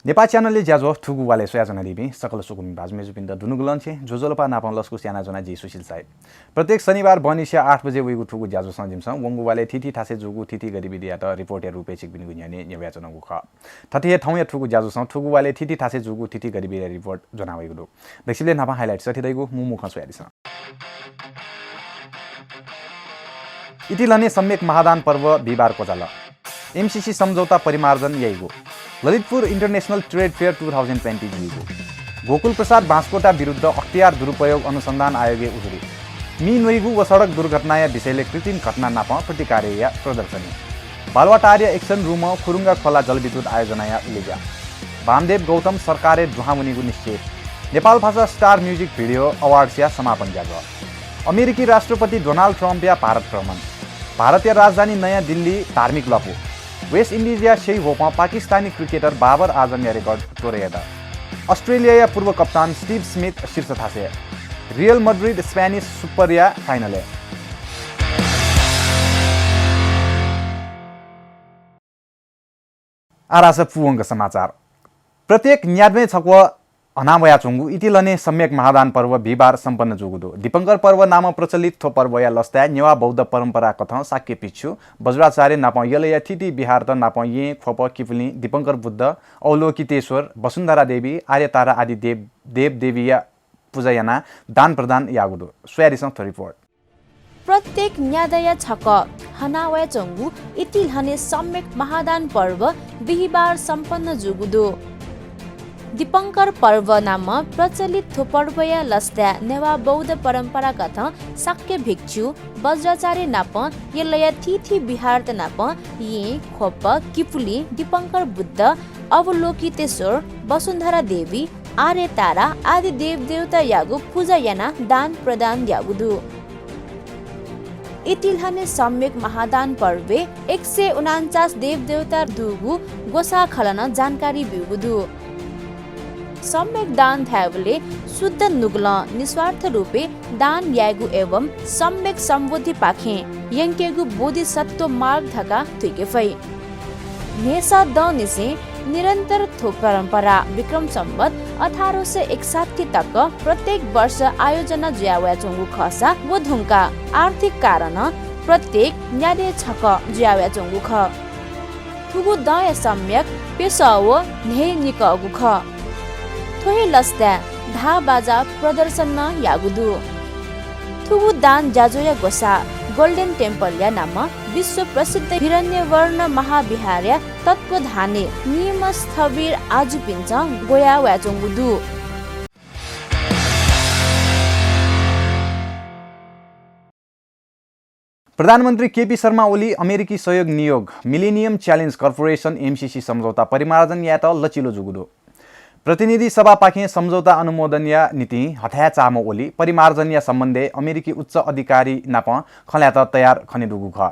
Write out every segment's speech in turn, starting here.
नेपाल च्यानलले ज्याजो थुगु वाले सोयाजना दिबी सकल सुकुमी बाजमेजु पिन्द दुनुगुलन छे जोजोलपा नापन लस्कु स्याना जना जी सुशील साहेब प्रत्येक शनिबार बनिसिया 8 बजे वेगु थुगु ज्याजो संजिमस वंगु वाले थिथि थासे जुगु थिथि गतिविधि त रिपोर्ट या रुपे चिक बिनु गुन्याने न्याव्याचनगु ख थथिए ठाउँ या थुगु ज्याजो स थुगु वाले थिथि थासे जुगु थिथि गतिविधि रिपोर्ट जनावेगु दो देखिले नापा हाइलाइट सथिदैगु मुमु खसोयादिस इतिलने सम्यक महादान पर्व बिबार कोजाल एमसीसी सम्झौता परिमार्जन यहीगो ललितपुर इन्टरनेशनल ट्रेड फेयर 2020 जिगो गोकुल प्रसाद बाँसकोटा विरुद्ध अख्तियार दुरुपयोग अनुसन्धान आयोगले उजुरी मी नोइगु व सडक दुर्घटना या विषयले कृत्रिम घटना नाप प्रतिकार्य या प्रदर्शनी बालवाटार्य एक्सन रुम खुरुङ्गा खोला जलविद्युत आयोजना या उलेजा वामदेव गौतम सरकारले दुहामुनिगु निश्चित नेपाल भाषा स्टार म्युजिक भिडियो अवार्ड्स या समापन ज्याज अमेरिकी राष्ट्रपति डोनाल्ड ट्रम्प या भारत भ्रमण भारतीय राजधानी नयाँ दिल्ली धार्मिक लपु वेस्ट इन्डिज या शेई होपमा पाकिस्तानी क्रिकेटर बाबर आजम या रेकर्ड तोडेदा अस्ट्रेलिया या पूर्व कप्तान स्टिभ स्मिथ शीर्ष थासे रियल मड्रिड स्पेनिश सुपर या फाइनल आरास पुवंग समाचार प्रत्येक न्यादमे छक्व अनामया चुंगु इतिलने सम्यक महादान पर्व बिबार सम्पन्न जुगुदो दीपंकर पर्व नाम प्रचलित थो पर्व या लस्ता नेवा बौद्ध परम्परा कथ साक्य पिच्छु वज्राचार्य नाप यलया थिति बिहार त नाप ये खोप किपुली दीपंकर बुद्ध अवलोकितेश्वर वसुन्धरा देवी आर्यतारा आदि देव देवी या पूजायाना दान प्रदान यागुदो स्वयारिसं रिपोर्ट प्रत्येक न्यादया छक हनावया चंगु इतिलने सम्यक महादान पर्व बिहिबार सम्पन्न जुगुदो दीपंकर पर्व नाम प्रचलित थोपर्वया लस्ता नेवा बौद्ध परम्परागत साक्य भिक्षु वज्राचार्य नाप यलया थिथि बिहार त नाप ये खोप किपुली दीपंकर बुद्ध अवलोकितेश्वर वसुन्धरा देवी आर्य तारा आदि देवदेवता यागु पूजा याना दान प्रदान यागुदु इतिलहने सम्यक महादान पर्वे 149 देवदेवता दुगु गोसा खलन जानकारी बिगुदु सम्यक दान थावले शुद्ध नुगल निस्वार्थ रूपे दान यागु एवं सम्यक सम्बोधि पाखे यंकेगु बोधिसत्व मार्ग धका थुकेफै नेसा द निसे निरन्तर थो परम्परा विक्रम सम्वत 1861 तक प्रत्येक वर्ष आयोजना ज्यावा चंगु खसा व धुंका आर्थिक कारण प्रत्येक न्यादे छक ज्यावा चंगु ख थुगु दय सम्यक पेसव ने निकगु ख थोहे लस्ता धा बाजा प्रदर्शन यागुदु थुगु दान जाजोया गोसा गोल्डन टेम्पल या नाम विश्व प्रसिद्ध हिरण्यवर्ण महाविहार तत्वधाने नियम स्थविर आज पिन्छ गोया वाचोंगुदु प्रधानमन्त्री केपी शर्मा ओली अमेरिकी सहयोग नियोग मिलेनियम च्यालेन्ज कर्पोरेसन एमसीसी सम्झौता परिमार्जन या त लचिलो जुगुदो प्रतिनिधि सभा पाखे सम्झौता अनुमोदन या नीति हठाया चामो ओली परिमार्जन या सम्बन्धे अमेरिकी उच्च अधिकारी नाप खल्या त तयार खने दुगु ख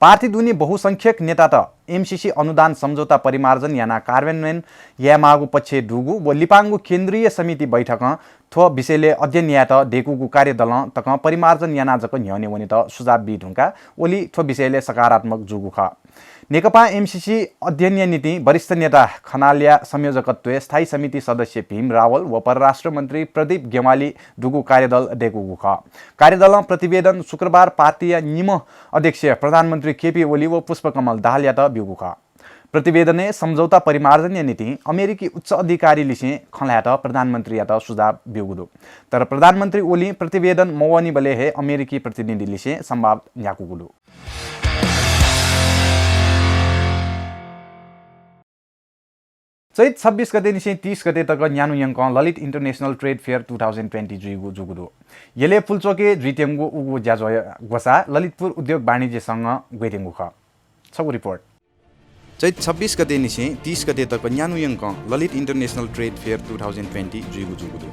पार्टी दुनी बहुसंख्यक नेता त एमसीसी अनुदान सम्झौता परिमार्जन याना कार्यान्वयन या मागु पक्षे दुगु व लिपाङ्गु केन्द्रीय समिति बैठक थो विषयले अध्ययन या त डेकुगु कार्यदल तक परिमार्जन याना जक न्यने वनि त सुझाव बि ढुंका ओली थो विषयले सकारात्मक जुगु ख नेकपा एमसीसी अध्ययन नीति वरिष्ठ नेता खनालिया संयोजकत्व स्थायी समिति सदस्य भीम रावल व परराष्ट्र मन्त्री प्रदीप गेवाली दुगु कार्यदल डेकुगु ख कार्यदल प्रतिवेदन शुक्रबार पार्टी निम अध्यक्ष प्रधानमन्त्री केपी ओली व पुष्पकमल दाहाल या त बिगु ख प्रतिवेदने सम्झौता परिमार्जन नीति अमेरिकी उच्च अधिकारी लिसे खल्या त प्रधानमन्त्री या त सुझाव बिगुदो तर प्रधानमन्त्री ओली प्रतिवेदन मौवनी बले हे अमेरिकी प्रतिनिधि लिसे संवाद याकुगुदो चैत 26 गते निसे 30 गते तक न्यानु यंक ललित इंटरनेशनल ट्रेड फेयर 2020 जुगुदो येले फुलचोके द्वितेंगु उगु ज्याजय गोसा ललितपुर उद्योग वाणिज्य संघ गइतेंगु ख छगु रिपोर्ट चैत 26 गते निसे 30 गते तक न्यानु यंक ललित इंटरनेशनल ट्रेड फेयर 2020 जुगुदो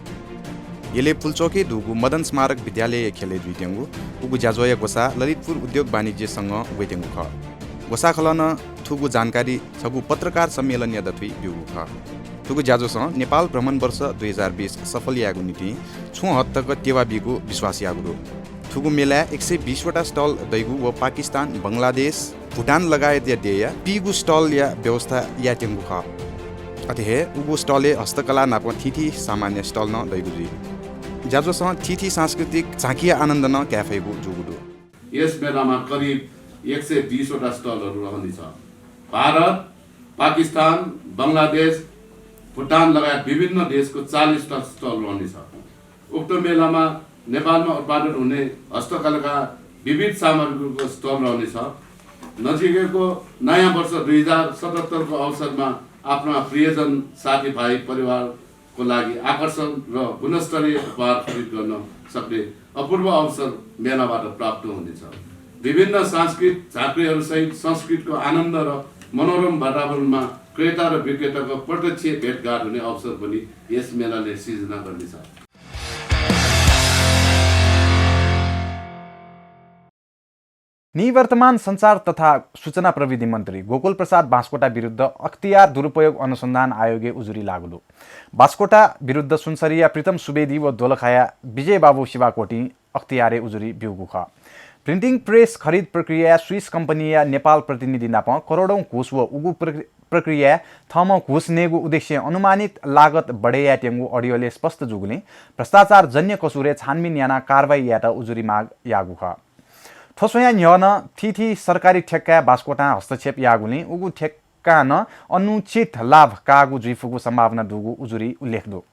येले फुलचोके दुगु मदन स्मारक विद्यालय खेले द्वितेंगु उगु ज्याजय गोसा ललितपुर उद्योग वाणिज्य संघ गइतेंगु ख गोसा खलन थुगु जानकारी छगु पत्रकार सम्मेलन या दथुई बिगु ख थुगु ज्याजोसँग नेपाल भ्रमण वर्ष 2020 सफल यागु नीति छु हद तक टेवा बिगु विश्वास यागु थुगु मेला 120 वटा स्टल दैगु व पाकिस्तान बंगलादेश भुटान लगायत या देया पिगु स्टल या व्यवस्था या टेंगु ख अतिहे उगु स्टलले हस्तकला नाप थिथि सामान्य स्टल न दैगुजी ज्याजोसँग थिथि सांस्कृतिक झाँकिया आनन्द न क्याफेगु जुगुदु यस मेलामा करिब 120 वटा स्टलहरू रहनेछ। भारत, पाकिस्तान, बङ्गलादेश, भुटान लगायत विभिन्न देशको 40 टा स्टल रहनेछ। उक्त मेलामा नेपालमा उत्पादन हुने हस्तकलाका विविध सामग्रीको स्टल रहनेछ। नजिकैको नयाँ वर्ष 2077 को अवसरमा आफ्ना प्रियजन, साथीभाइ, परिवारको लागि आकर्षण र गुणस्तरीय उपहार खरिद गर्न सक्ने अपूर्व अवसर मेलाबाट प्राप्त हुनेछ। विभिन्न सांस्कृतिक झाँक्रीहरूसहित संस्कृतिको आनन्द र मनोरम वातावरणमा क्रेता र विक्रेताको प्रत्यक्ष भेटघाट हुने अवसर पनि यस मेलाले सिर्जना गर्नेछ। निवर्तमान सञ्चार तथा सूचना प्रविधि मन्त्री गोकुल प्रसाद बास्कोटा विरुद्ध अख्तियार दुरुपयोग अनुसन्धान आयोगले उजुरी लागुलो। बास्कोटा विरुद्ध सुनसरिया प्रीतम सुवेदी व दोलखाया विजय बाबु शिवाकोटी अख्तियारे उजुरी बिउगुख। प्रिन्टिङ प्रेस खरिद प्रक्रिया स्विस कम्पनी या नेपाल प्रतिनिधि नाप करोडौं घुस व उगु प्रक्रिया थम घुस नेगु उद्देश्य अनुमानित लागत बढेया टेंगु अडियोले स्पष्ट जुगुले भ्रष्टाचार जन्य कसुरे छानबिन याना कारवाही याता उजुरी माग यागुख। ठोसोया न्यन थिथि सरकारी ठेक्का बास्कोटा हस्तक्षेप यागुले उगु ठेक्का न अनुचित लाभ कागु जुइफुगु सम्भावना दुगु उजुरी उल्लेख दो।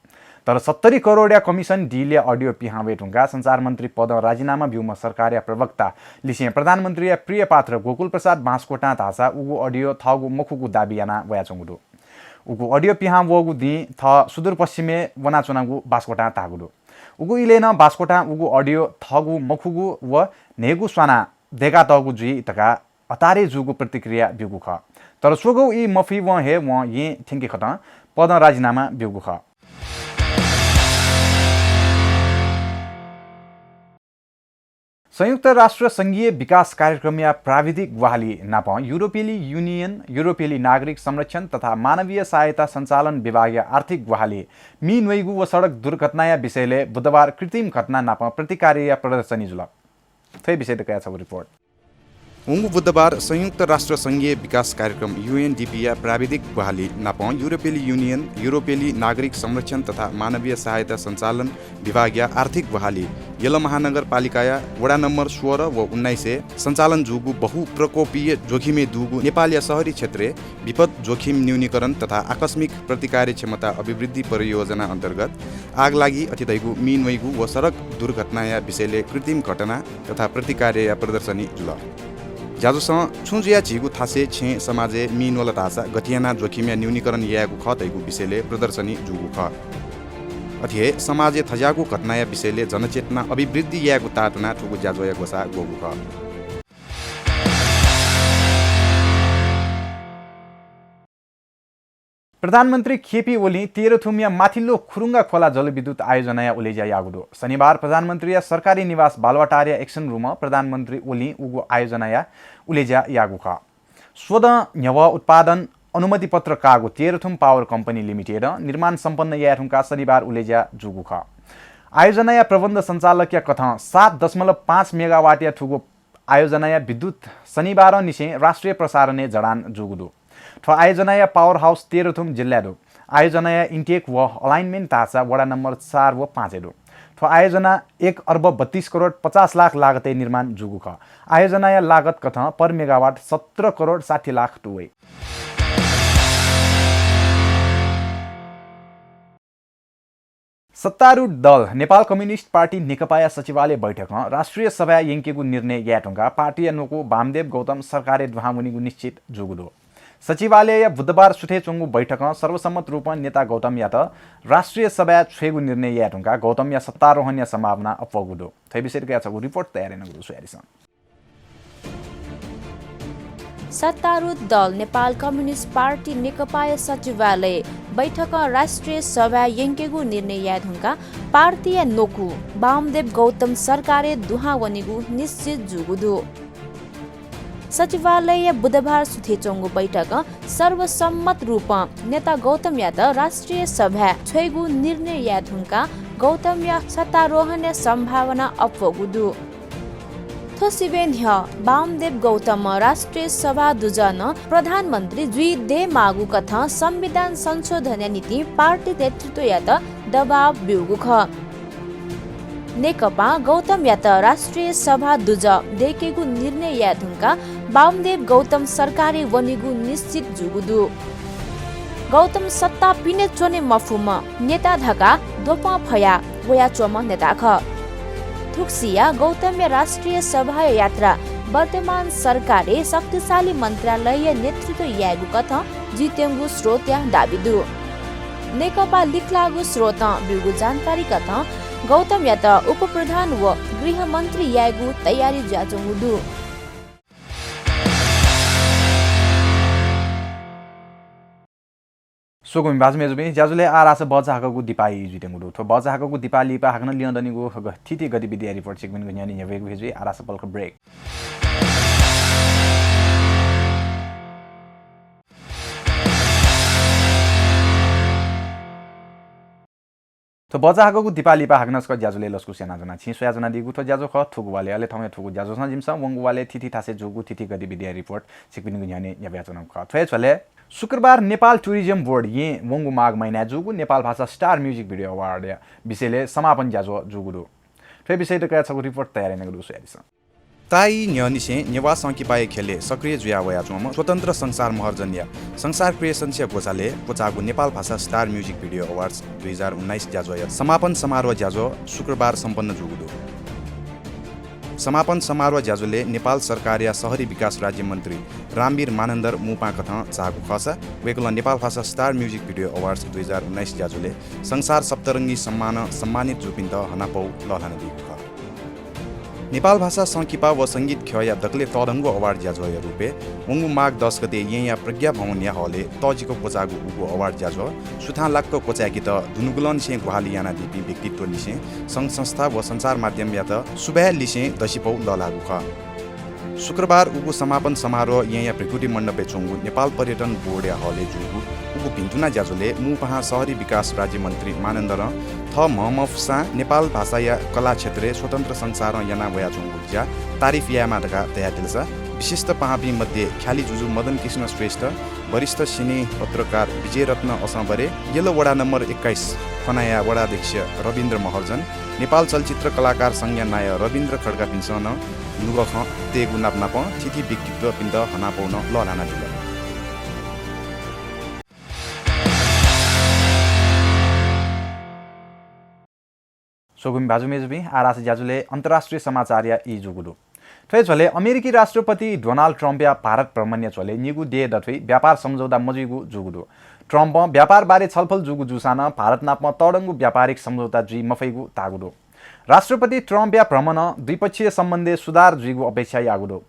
तर 70 करोडिया कमिसन डीले अडियो पिहावे ढुङ्गा संचार मन्त्री पद राजीनामा ब्युमा सरकारिया प्रवक्ता लिसिए प्रधानमन्त्री प्रिय पात्र गोकुल प्रसाद बास्कोटा धासा उगु अडियो थगु मुखुगु दाबियाना वयाचंगुदो। उगु अडियो पिहा वगु दि थ सुदूरपश्चिमे वनाचुनागु बास्कोटा तागुदो। उगु इले न बास्कोटा उगु अडियो थगु मखुगु व नेगु स्वाना देगा तगु जुई तका अतारे जुगु प्रतिक्रिया बिगु ख। तर सोगौ इ मफी व हे व ये थिंके खत पद राजीनामा बिगु ख। संयुक्त राष्ट्र संघीय विकास कार्यक्रम या प्राविधिक वाहली नाप युरोपेली युनियन युरोपेली नागरिक संरक्षण तथा मानवीय सहायता सञ्चालन विभाग या आर्थिक वाहली मी नोइगु व सडक दुर्घटना या विषयले बुधबार कृत्रिम घटना नाप प्रतिकार्य या प्रदर्शनी जुल। थै विषय दका छ रिपोर्ट। उंगु बुधबार संयुक्त राष्ट्र संघीय विकास कार्यक्रम UNDP या प्राविधिक वाहली नाप युरोपेली युनियन युरोपेली नागरिक संरक्षण तथा मानवीय सहायता सञ्चालन विभाग या आर्थिक वाहली यल महानगरपालिकाया वडा नम्बर 16 व 19 सञ्चालन जुगु बहु प्रकोपीय जोखिमे दुगु नेपाल या शहरी क्षेत्र विपद जोखिम न्यूनीकरण तथा आकस्मिक प्रतिकार क्षमता अभिवृद्धि परियोजना अन्तर्गत आगलागी अतिदैगु मिनवैगु व सडक दुर्घटना या विषयले कृत्रिम घटना तथा प्रतिकार या प्रदर्शनी जुल। जाजोसँग छुजिया झिगु थासे छे समाजे मिनवला धासा गठियाना जोखिम या न्यूनीकरण यागु खतैगु विषयले प्रदर्शनी जुगु ख। अथिए समाजे थजागु घटना या विषयले जनचेतना अभिवृद्धि यागु ताटना ठुगु जाजोया गोसा गोगु ख। प्रधानमन्त्री केपी ओली तेह्रथुमिया माथिल्लो खुरुङ्गा खोला जलविद्युत आयोजना या उलेजा यागुदो। शनिबार प्रधानमन्त्री या सरकारी निवास बालवाटार या एक्सन रूम प्रधानमन्त्री ओली उगु आयोजना या उलेजा यागु ख। स्वद न्यव उत्पादन अनुमति पत्र कागु तेह्रथुम पावर कम्पनी लिमिटेड निर्माण सम्पन्न याठुङका शनिबार उलेजा जुगु ख। आयोजना या प्रबन्ध सञ्चालक या कथ 7.5 मेगावाट या ठुगु आयोजना या विद्युत शनिबार निसे राष्ट्रिय प्रसारण जडान जुगुदो। ठो आयोजना या पावर हाउस तेह्रथुम जिल्लादो। आयोजना या इन्टेक व अलाइनमेन्ट तासा वडा नम्बर 4 व 5 दो। ठो आयोजना 1 अर्ब 32 करोड 50 लाख लागते निर्माण जुगु ख। आयोजना या लागत कथ पर मेगावाट 17 करोड 60 लाख टुवै। सत्तारूढ दल नेपाल कम्युनिस्ट पार्टी नेकपाया सचिवालय बैठकमा राष्ट्रिय सभा यङ्केगु निर्णय याटुङ्गा पार्टी नुको वामदेव गौतम सरकारले दुहामुनिगु निश्चित जुगुदो। सचिवालय या बुधबार सुथेचुङ्गु बैठकमा सर्वसम्मत रूपमा नेता गौतम या त राष्ट्रिय सभा छेगु निर्णय याटुङ्गा गौतम या सत्तारोहण या सम्भावना अपगुदो। थै विषयका छगु रिपोर्ट तयार नगरु सुयारिसन। सत्तारूढ दल नेपाल कम्युनिस्ट पार्टी नेकपा सचिवालय बैठक राष्ट्रिय सभा यङ्केगु निर्णय यादुङ्गा पार्टी या नोकु वामदेव गौतम सरकारले दुहावनिगु निश्चित जुगुदो। सचिवालय बुधबार सुथेचोङ्गु बैठक सर्वसम्मत रूप नेता गौतम यादव राष्ट्रिय सभा छेगु निर्णय यादुङ्गा गौतम या सत्तारोहण सम्भावना अपगुदु। थोसिबेन ह्य वामदेव गौतम राष्ट्रिय सभा दुजन प्रधानमन्त्री जुइ दे मागु कथ संविधान संशोधन नीति पार्टी नेतृत्व यात दबाव बिउगु ख नेकपा गौतम यात राष्ट्रिय सभा दुज देखेगु निर्णय या धुंका वामदेव गौतम सरकारी वनिगु निश्चित जुगुदु गौतम सत्ता पिने चोने मफुम नेता धका दोपा फया वया चोम नेता ख थुक्सिया गौतम राष्ट्रिय सभा यात्रा वर्तमान सरकारले शक्तिशाली मन्त्रालय नेतृत्व यागु कथ जितेंगु स्रोत या दाबिदु नेकपा लिखलागु स्रोत बिगु जानकारी कथ गौतम यात उप प्रधान व गृह मन्त्री यागु तयारी जाचंगुदु सोगुमी बाजमेजुबे ज्याजुले आरास बजा हाकगु दिपाई जुटेंगुदु थो बजा हाकगु दिपाली पा हाकन लियन्दनिगु थिति गतिविधि रिपोर्ट चेकमेन गन्यानि नेवेगु हेजु आरास पलक ब्रेक तो बजा हाकगु दिपाली पा हाकनस्क ज्याजुले लस्कु सेना जना छि सोयाजना दिगु थो ज्याजो ख थुगु वाले अले थमे थुगु ज्याजो सन जिमसा वंगु वाले थिति थासे जुगु थिति गतिविधि रिपोर्ट चेकमेन गन्यानि नेवेचन ख थ्वे छले शुक्रबार नेपाल टुरिज्म बोर्ड ये वंगु माघ महिना जुगु नेपाल भाषा स्टार म्युजिक भिडियो अवार्ड विषयले समापन ज्याजो जुगुदु थ्वे विषय त छ रिपोर्ट तयार नगदु सोयादिस ताई न्यनिसे नेवा संकिपाए खेले सक्रिय जुया वया चोम स्वतन्त्र संसार महर्जन्या संसार क्रिएसन से गोसाले पोचागु नेपाल भाषा स्टार म्युजिक भिडियो अवार्ड्स 2019 ज्याजो समापन समारोह ज्याजो शुक्रबार सम्पन्न जुगुदु समापन समारोह ज्याजुले नेपाल सरकार या शहरी विकास राज्य मन्त्री रामवीर मानन्दर मुपा कथ चाहको खसा वेकल नेपाल भाषा स्टार म्युजिक भिडियो अवार्ड्स 2019 ज्याजुले संसार सप्तरङ्गी सम्मानित जुपिन्त हनापौ लहना दिएको छ नेपाल भाषा संकिपा व संगीत खया दक्ले तदङ्गो अवार्ड ज्याजो रुपे वंगु माघ 10 गते यहाँ प्रज्ञा भवन या हले तजिको कोचागु उगु अवार्ड ज्याजो सुथा लाक्को कोचाकी त दुनुगुलन से गुहाली याना दिपी व्यक्तित्व लिसे संघ संस्था व संचार माध्यम या त सुबह लिसे दशिपौ ललागु ख शुक्रबार उगु समापन समारोह यहाँ प्रकृति मण्डपे चोंगु नेपाल पर्यटन बोर्ड या हले जुगु उगु पिन्टुना ज्याजोले मुपहा शहरी विकास राज्य मन्त्री मानन्दर थ महमफसा नेपाल भाषा या कला क्षेत्र स्वतन्त्र संसार याना वया चोंगु ज्या तारिफ यामा दका तया दिलसा विशिष्ट पहाबी मध्ये ख्याली जुजु मदन कृष्ण श्रेष्ठ वरिष्ठ सिने पत्रकार विजय रत्न असंबरे येलो वडा नम्बर 21 खनाया वडाध्यक्ष रविन्द्र महर्जन नेपाल चलचित्र कलाकार संज्ञा नाय रविन्द्र खड्का पिन्सन नुगख तेगु नापनाप थिति व्यक्तित्व पिन्द हनापौन ललाना दिल सोगुम बाजुमेजुबी आरास ज्याजुले अन्तर्राष्ट्रिय समाचार या इ जुगुदु थ्वे झले अमेरिकी राष्ट्रपति डोनाल्ड ट्रम्प या भारत भ्रमण झले निगु दे दथ्वे व्यापार सम्झौता मजिगु जुगुदु ट्रम्प व्यापार बारे छलफल जुगु जुसान भारत नापमा तडंगु व्यापारिक सम्झौता जुइ मफैगु तागुदु राष्ट्रपति ट्रम्प या भ्रमण द्विपक्षीय सम्बन्ध सुधार जुइगु अपेक्षा यागुदु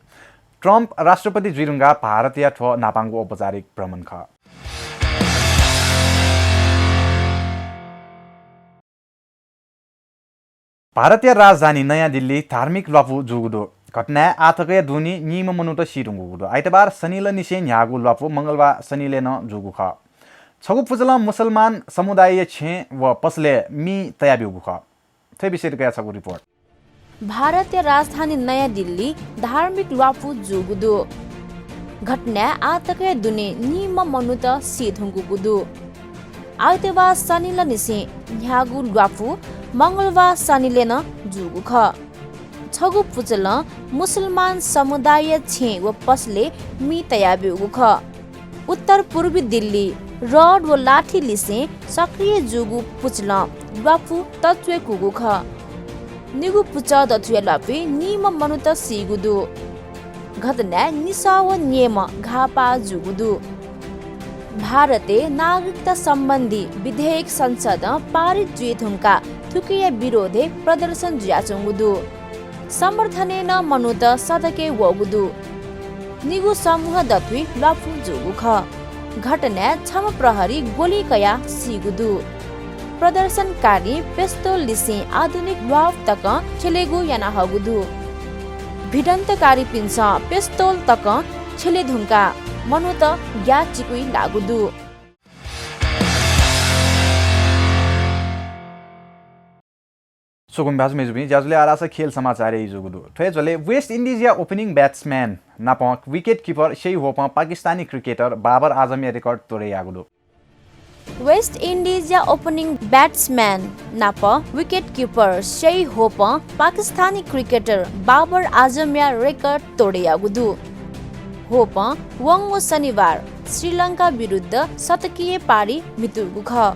ट्रम्प राष्ट्रपति जुइरुंगा भारत या ठो नापांगु औपचारिक भ्रमण ख भारतीय राजधानी नयाँ दिल्ली धार्मिक लफु जुगुदो घटना आथकय दुनी नियम मनुत सिरुंगुदो आइतबार शनिल निसे न्यागु लफु मंगलबार शनिले न जुगु ख छगु फुजल मुसलमान समुदाय छे व पसले मी तयाबिगु ख थे विषय गया छगु रिपोर्ट भारतीय राजधानी नयाँ दिल्ली धार्मिक लफु जुगुदो घटना आथकय दुनी नियम मनुत सिरुंगुदो आइतबार शनिल निसे न्यागु लफु मंगलबार शनिले न जुगु ख छगु पुचल मुसलमान समुदाय छे व पसले मी तयाबिगु ख उत्तर पूर्वी दिल्ली रड व लाठी लिसे सक्रिय जुगु पुचल लफु तत्वे कुगु ख निगु पुच दथुया लफे निम मनुत सिगुदु घटना निसा व नियम घापा जुगुदु भारते नागरिकता सम्बन्धी विधेयक संसद पारित जुएथुंका थुकिया विरोधे प्रदर्शन जुयाचुंगुदु समर्थने न मनुत सदके वगुदु निगु समूह दथुई लफु जुगु ख घटना छम प्रहरी गोली कया सिगुदु प्रदर्शनकारी पेस्तोल लिसे आधुनिक वाफ तक छेलेगु याना हगुदु भिडन्तकारी पिन्छ पेस्तोल तक छेले धुंका मनुत ग्या चिकुई लागुदु सोकुम भाजु मेजुबी जाजुले आरासा खेल समाचार जुगुदु थ्वेजले वेस्ट इंडीज या ओपनिंग बैट्समैन नाप wicket keeper Shai Hope Pakistani cricketer Babar Azam या रिकॉर्ड तोड़े आगुदु वेस्ट इन्डिज या ओपनिङ ब्याट्सम्यान नाप wicket keeper Shai Hope Pakistani cricketer Babar Azam या रेकर्ड तोडेयागुदु होप वंगो शनिबार श्रीलङ्का विरुद्ध शतकीय पारी मितुगु ख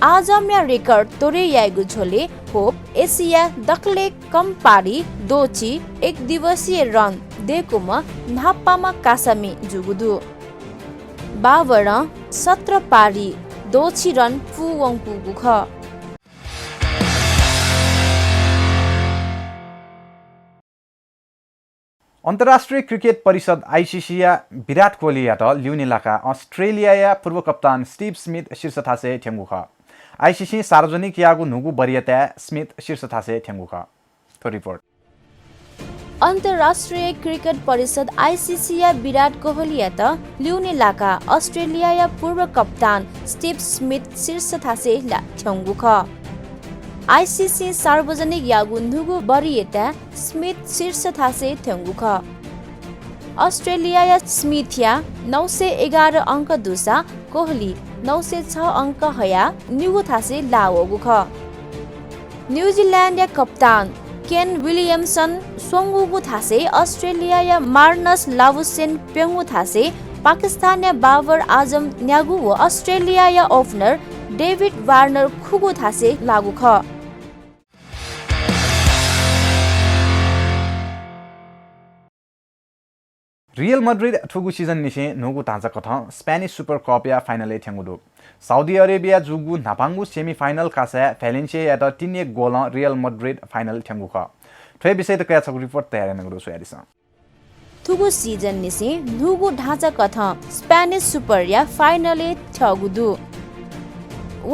आजम या रेकर्ड तोडेयागु छोले होप एसिया दक्ले कम पारी दोची एक दिवसीय रन देकुमा नाप्पामा कासामी जुगुदु बाबर 17 पारी दोची रन पुवंगपुगु ख अन्तर्राष्ट्रिय क्रिकेट परिषद आईसीसी या विराट कोहली यात ल्युनिलाका अस्ट्रेलिया या पूर्व कप्तान स्टिभ स्मिथ शीर्ष थासे ठेंगु ख आईसीसी सार्वजनिक यागु नुगु बरियता स्मिथ शीर्ष थासे ठेंगु ख तो रिपोर्ट अन्तर्राष्ट्रिय क्रिकेट परिषद आईसीसी या विराट कोहली या त ल्युनिलाका अस्ट्रेलिया या पूर्व कप्तान स्टिभ स्मिथ शीर्ष थासे ठेंगु ख आईसीसी सार्वजनिक यागु नुगु बरियता स्मिथ शीर्ष थासे ठेंगु ख अस्ट्रेलिया या स्मिथ या 911 अंक दुसा कोहली 906 अंक हया न्युगु थासे लावगु ख न्यूजीलैंड या कप्तान केन विलियमसन सोंगुगु थासे अस्ट्रेलिया या मार्नस लावुसेन पेंगु थासे पाकिस्तान या बाबर आजम न्यागु व अस्ट्रेलिया या ओपनर डेभिड वार्नर खुगु थासे लागु ख रियल मड्रिड थुगु सीजन निसे नुगु ताजा कथ स्पेनिश सुपर कप या फाइनल ठेंगुदु साउदी अरेबिया जुगु नापांगु सेमीफाइनल कासा भ्यालेन्सिया या 3-1 गोल रियल मड्रिड फाइनल ठेंगु ख थ्वे विषय त कया रिपोर्ट तयार नगरु सोयारिस थुगु सीजन निसे नुगु ढाँचा कथ स्पेनिश सुपर या फाइनल ठगुदु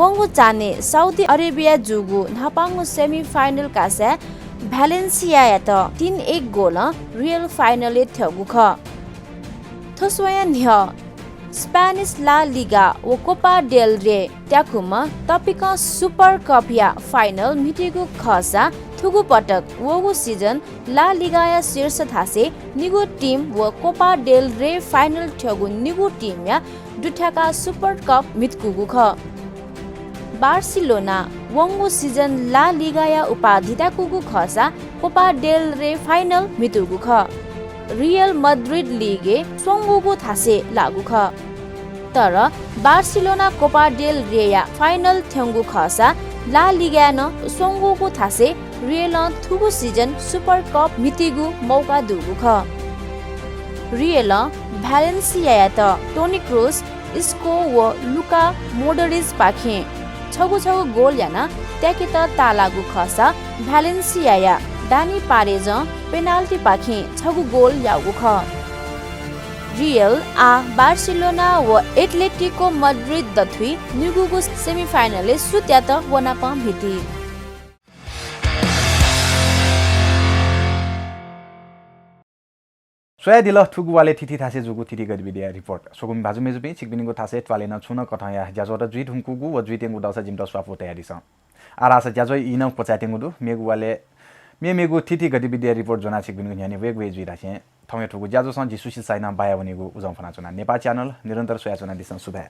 वंगु चाने साउदी अरेबिया जुगु नापांगु सेमीफाइनल कासा भ्यालेन्सिया या 3-1 गोल रियल फाइनल ठगु ख थोसवया न्ह स्पेनिश ला लिगा व कोपा डेल रे त्याकुमा तपिका सुपर कप या फाइनल मिटेगु खसा थुगु पटक वगु सीजन ला लिगा या शीर्ष थासे निगु टिम व कोपा डेल रे फाइनल ठगु निगु टिम या दुठाका सुपर कप मितकुगु ख बार्सिलोना वंगु सीजन ला लिगा या उपाधि ताकुगु खसा कोपा डेल रे फाइनल मितुगु ख रियल मड्रिड लिगे सोंगुगु थासे लागु ख तर बार्सिलोना कोपा डेल रे या फाइनल ठेंगु खसा ला लिगा न सोंगुगु थासे रियल थुगु सीजन सुपर कप मितिगु मौका दुगु ख रियल भ्यालेन्सिया या त टोनी क्रुस इस्को व लुका मोडरिच पाखे छगु गोल याना त्याके त तालागु खसा भ्यालेन्सिया या डानी पारेज पेनाल्टी पाखे छगु गोल यागु ख रियल आ बार्सिलोना व एटलेटिको मड्रिड दथुई निगुगु सेमीफाइनल सुत्या त वनापा भिति सोया दिल थुगु वाले थिथि थासे जुगु थिथि गतिविधि रिपोर्ट सोकुम भाजु मेजुपि छिकबिनिगु थासे ट्वालेन छुन कथया ज्याजोर जुइट हुंकुगु व जुइटेंगु दसा जिमटा स्वाफो तयारी छ आरासा ज्याजो इन पचातेंगु मेगु वाले मेगु थिथि गतिविधि रिपोर्ट जना छिकबिनिगु न्याने वेग वे जुइराछे थमे ठुगु ज्याजो सन जिसुसिल साइना बाया बनेगु उजम फना चुना नेपाल च्यानल निरन्तर सोया चुना दिसन सुभा